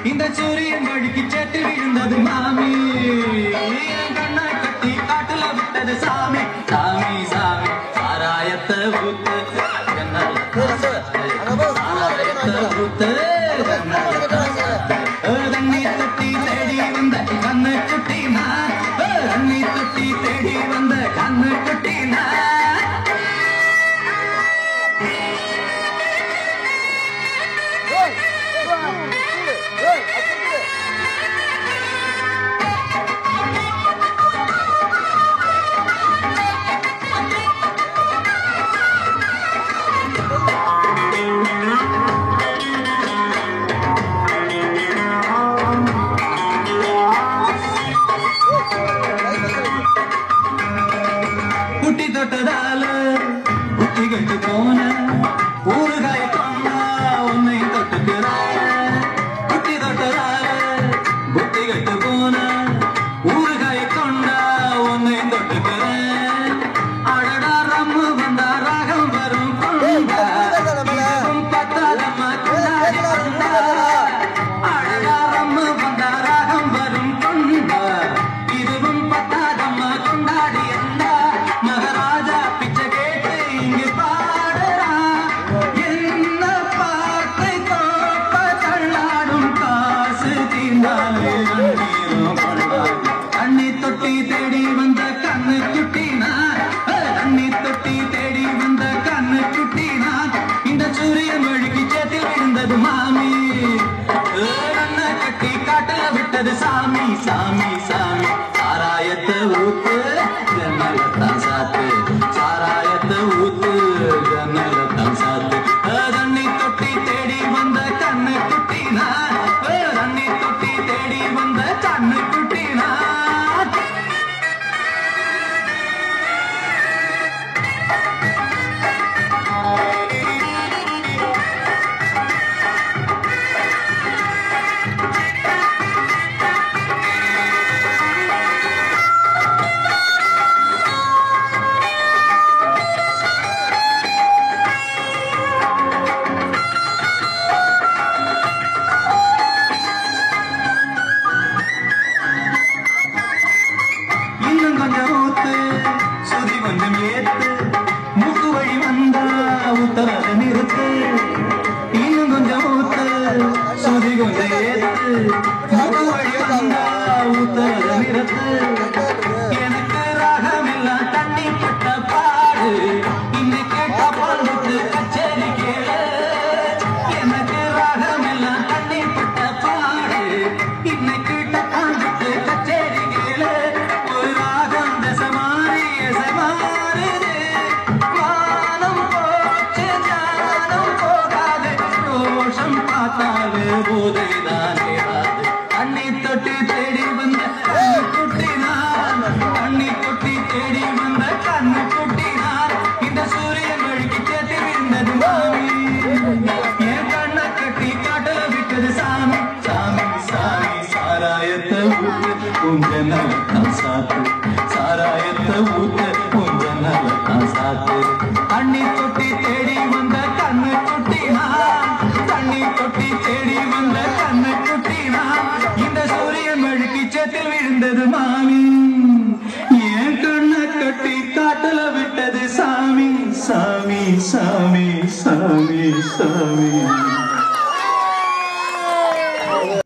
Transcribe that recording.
இந்த சூரியன் வழிக்கு சேத்து விழுந்தது மாமி கண்ணை கட்டி காட்டுல விட்டது சாமி சாமி சாமி சாராயத்தை ஊத்து ஊத்து தண்ணி தொட்டி தேடி வந்த கண்ணு குட்டினா தண்ணி தொட்டி தேடி வந்த கண்ணு குட்டினா குட்டி தொட்டதால குட்டி கட்டு போன ஊறுகாய கொண்டா உன்னை தொட்டுக்கிறாய குட்டி தொட்டதால குட்டி கட்டு போன ஊறுகாய கொண்டா உன்னை தொட்டுக்கிறேன் அடடா ரம்மு வந்தா ராகம் வரும் கொண்டா பத்தாதம்மா கொண்டாடி கொண்டா அடடா ரம்மு வந்தா ராகம் வரும் கொண்டா இதுவும் பத்தாதம்மா கொண்டாடி என்றா மகாராஜா பிச்சை கேட்டு இங்கு பாடுறா என்ன பாட்டை தோப்ப தள்ளாடும் காசு தீர்ந்தாலே அண்ணீரும் கொள்ளாது தண்ணி தொட்டி தேடி வந்த கண்ணு குட்டினா தண்ணி தொட்டி தேடி வந்த கண்ணு குட்டினா இந்த சூரியன் வழிக்கு சேத்தில் விழுந்தது மாமி கண்ணை கட்டி காட்டுல விட்டது சாமி சாமி சாமி சாராயத்தை ஊத்து ஜன்னலத்தான் சாத்து சாராயத்தை ஊத்து ஜன்னலத்தான் சாத்து தண்ணி தொட்டி தேடி வந்த கண்ணு குட்டினா தண்ணி தொட்டி தேடி வந்த கண்ணு குட்டினா இன்னும் கொஞ்சம் ஊத்து சுதி கொஞ்சம் ஏத்து மூக்கு வழி வந்தா உத்தரத நிறுத்து இன்னும் கொஞ்சம் ஊத்து சுதி கொஞ்சம் ஏத்து மூக்கு வழி வந்தா உத்தரத நிறுத்து எனக்கு ராகமெல்லாம் தண்ணி பட்ட பாடு இன்னைக்கு கேட்ட பாடுத்து கச்சேரி கேளு எனக்கு ராகமெல்லாம் தண்ணி பட்ட பாடு இன்னைக்கு கேட்ட பாடுத்து கச்சேரி கேளு ஒரு ராகம் தசமாரி எசமாறுது வானம் போச்சு ஞானம் போகாது ரோஷம் பார்த்தாலே போதைதான் ஏறாது தண்ணி தொட்டி தேடி வந்த கண்ணு குட்டினான் தண்ணி தொட்டி தேடி வந்த கண்ணு குட்டினான் இந்த சூரியன் வழிக்கு சேத்து விழுந்தது மாமி என் கண்ணை கட்டி காட்டுல விட்டது சாமி சாமி சாமி சாராயத்தை ஊத்து கொஞ்ச நலத்தான் சாத்து சாராயத்தை ஊத்து கொஞ்ச நலத்தான் சாத்து தண்ணி தொட்டி தேடி வந்த கண்ணு குட்டினா தண்ணி தொட்டி தேடி வந்த கண்ணு குட்டினா இந்த சூரியன் வழிக்கு சேத்தில் விழுந்தது மாமி என் கண்ணை கட்டி காட்டுல விட்டது சாமி சாமி சாமி சாமி சாமி